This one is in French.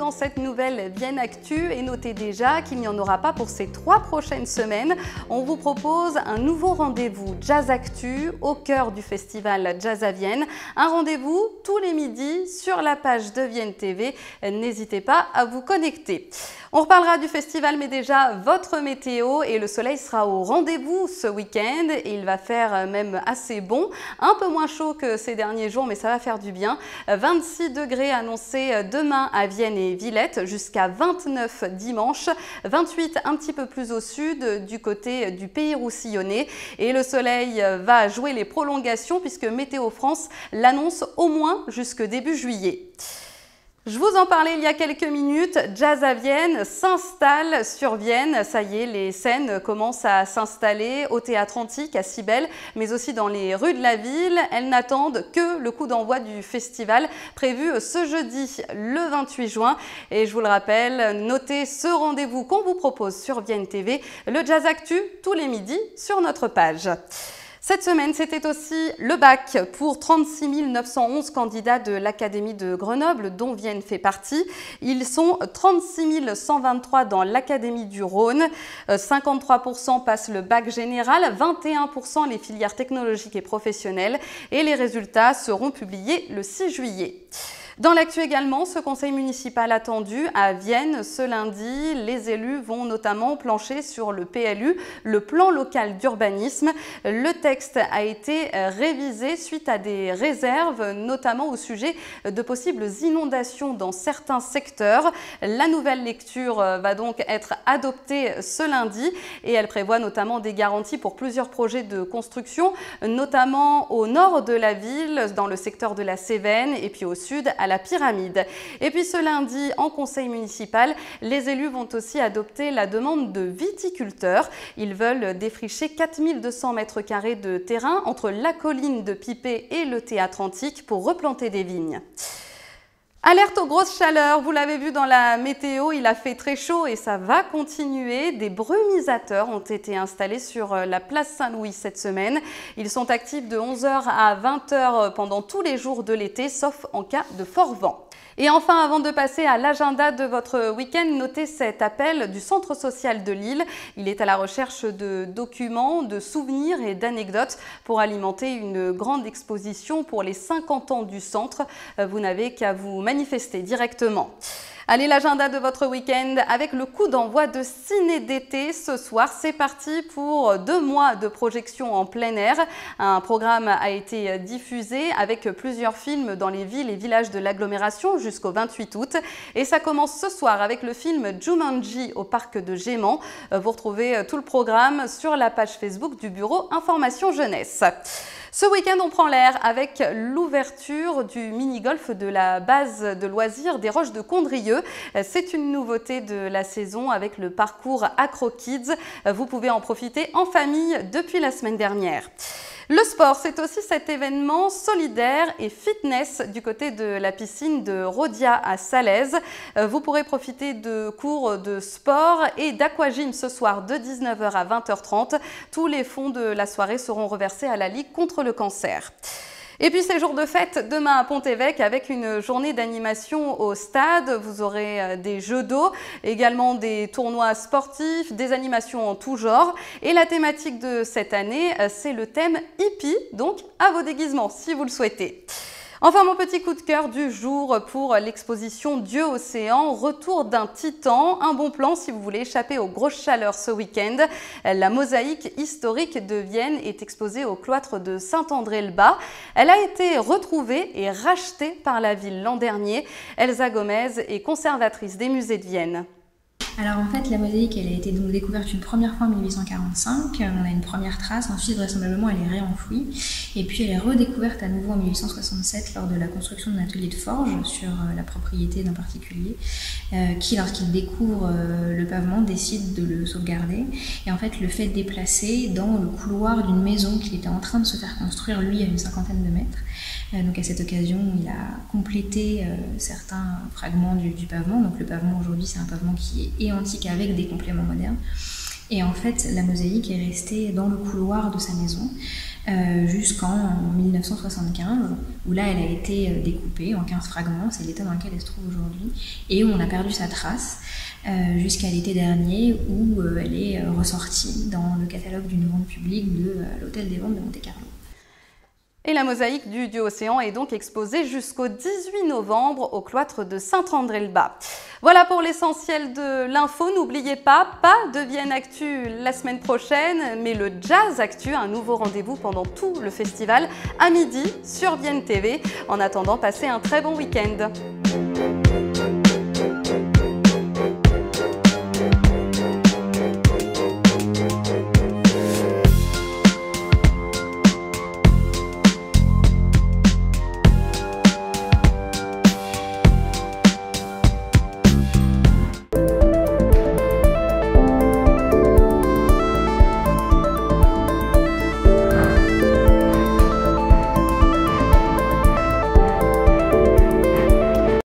dans cette nouvelle Vienne Actu et notez déjà qu'il n'y en aura pas pour ces 3 prochaines semaines. On vous propose un nouveau rendez-vous Jazz Actu au cœur du festival Jazz à Vienne. Un rendez-vous tous les midis sur la page de Vienne TV. N'hésitez pas à vous connecter. On reparlera du festival, mais déjà votre météo et le soleil sera au rendez-vous ce week-end et il va faire même assez bon. Un peu moins chaud que ces derniers jours, mais ça va faire du bien. 26 degrés annoncés demain à Vienne et Villette, jusqu'à 29 dimanche, 28 un petit peu plus au sud du côté du Pays Roussillonnais. Et le soleil va jouer les prolongations puisque Météo France l'annonce au moins jusque début juillet. Je vous en parlais il y a quelques minutes, Jazz à Vienne s'installe sur Vienne. Ça y est, les scènes commencent à s'installer au Théâtre Antique à Cybèle, mais aussi dans les rues de la ville. Elles n'attendent que le coup d'envoi du festival prévu ce jeudi, le 28 juin. Et je vous le rappelle, notez ce rendez-vous qu'on vous propose sur Vienne TV, le Jazz Actu, tous les midis sur notre page. Cette semaine, c'était aussi le bac pour 36 911 candidats de l'Académie de Grenoble, dont Vienne fait partie. Ils sont 36 123 dans l'Académie du Rhône. 53% passent le bac général, 21% les filières technologiques et professionnelles. Et les résultats seront publiés le 6 juillet. Dans l'actu également, ce conseil municipal attendu à Vienne ce lundi, les élus vont notamment plancher sur le PLU, le plan local d'urbanisme. Le texte a été révisé suite à des réserves, notamment au sujet de possibles inondations dans certains secteurs. La nouvelle lecture va donc être adoptée ce lundi et elle prévoit notamment des garanties pour plusieurs projets de construction, notamment au nord de la ville, dans le secteur de la Cévennes et puis au sud, à la Pyramide. Et puis ce lundi, en conseil municipal, les élus vont aussi adopter la demande de viticulteurs. Ils veulent défricher 4200 mètres carrés de terrain entre la colline de Pipé et le Théâtre Antique pour replanter des vignes. Alerte aux grosses chaleurs, vous l'avez vu dans la météo, il a fait très chaud et ça va continuer. Des brumisateurs ont été installés sur la place Saint-Louis cette semaine. Ils sont actifs de 11h à 20h pendant tous les jours de l'été, sauf en cas de fort vent. Et enfin, avant de passer à l'agenda de votre week-end, notez cet appel du Centre social de Lille. Il est à la recherche de documents, de souvenirs et d'anecdotes pour alimenter une grande exposition pour les 50 ans du centre. Vous n'avez qu'à vous manifester directement. Allez, l'agenda de votre week-end avec le coup d'envoi de Ciné d'été ce soir. C'est parti pour 2 mois de projection en plein air. Un programme a été diffusé avec plusieurs films dans les villes et villages de l'agglomération jusqu'au 28 août. Et ça commence ce soir avec le film Jumanji au parc de Gémant. Vous retrouvez tout le programme sur la page Facebook du bureau Information Jeunesse. Ce week-end, on prend l'air avec l'ouverture du mini-golf de la base de loisirs des Roches de Condrieu. C'est une nouveauté de la saison avec le parcours Acro Kids. Vous pouvez en profiter en famille depuis la semaine dernière. Le sport, c'est aussi cet événement solidaire et fitness du côté de la piscine de Rodia à Salaise. Vous pourrez profiter de cours de sport et d'aquagym ce soir de 19h à 20h30. Tous les fonds de la soirée seront reversés à la Ligue contre le cancer. Et puis c'est jour de fête demain à Pont-Évêque avec une journée d'animation au stade. Vous aurez des jeux d'eau, également des tournois sportifs, des animations en tout genre. Et la thématique de cette année, c'est le thème hippie, donc à vos déguisements si vous le souhaitez. Enfin, mon petit coup de cœur du jour pour l'exposition Dieu Océan, retour d'un titan. Un bon plan si vous voulez échapper aux grosses chaleurs ce week-end. La mosaïque historique de Vienne est exposée au cloître de Saint-André-le-Bas. Elle a été retrouvée et rachetée par la ville l'an dernier. Elsa Gomez est conservatrice des musées de Vienne. Alors en fait, la mosaïque, elle a été donc découverte une première fois en 1845, on a une première trace, ensuite vraisemblablement elle est réenfouie, et puis elle est redécouverte à nouveau en 1867 lors de la construction d'un atelier de forge sur la propriété d'un particulier, qui lorsqu'il découvre le pavement décide de le sauvegarder, et en fait le fait déplacer dans le couloir d'une maison qu'il était en train de se faire construire lui à une 50aine de mètres. Donc à cette occasion, il a complété certains fragments du pavement. Donc le pavement aujourd'hui, c'est un pavement qui est antique avec des compléments modernes. Et en fait, la mosaïque est restée dans le couloir de sa maison. jusqu'en 1975, où là elle a été découpée en 15 fragments, c'est l'état dans lequel elle se trouve aujourd'hui, et où on a perdu sa trace jusqu'à l'été dernier, où elle est ressortie dans le catalogue d'une vente publique de l'Hôtel des Ventes de Monte-Carlo. Et la mosaïque du Dieu Océan est donc exposée jusqu'au 18 novembre au cloître de Saint-André-le-Bas. Voilà pour l'essentiel de l'info. N'oubliez pas de Vienne Actu la semaine prochaine, mais le Jazz Actu, un nouveau rendez-vous pendant tout le festival à midi sur Vienne TV. En attendant, passez un très bon week-end.